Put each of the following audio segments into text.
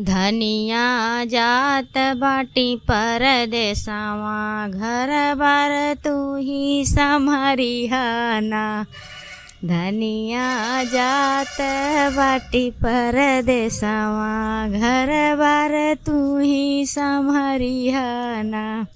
धनिया जात बाटी परदेसवा, घर बार तू ही संभरिहना। धनिया जात बाटी परदेसवा, घर बार तू ही संभरिहना।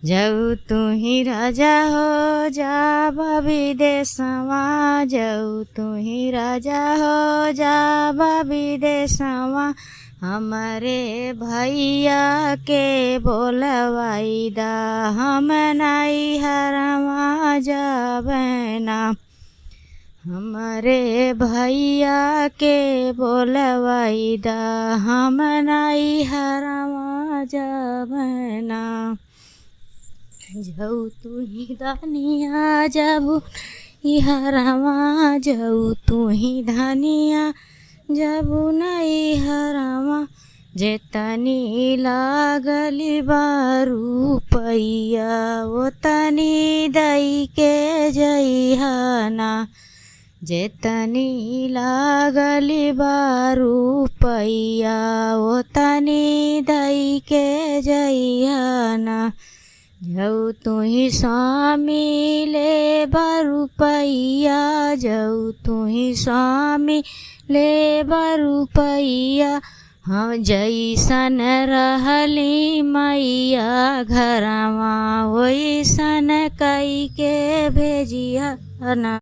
जाऊ तू ही राजा हो जा विदेशवा, जाऊ तू ही राजा हो जा विदेशवा। हमारे भैया के बोलवाई दा, हम नाई हरवा जाबना। हमारे भैया के बोलवाई दा, हम नाई हरवा जाबना। जाऊ तू ही धनिया जाबू हरवा, जाऊ तू ही धनिया जाबू नहीं हरवा। जेतनी लागली बारू पैया, वो तनी दई के जइहना। जेतनी लागली बारू पैया, वो तनी दई के जइहना। जाऊ तू ही स्वामी ले रुपैया, जाऊ तू ही स्वामी ले रुपैया। हम जैसन रहली मैया घरवा, वैसन कई के भेजिया ना।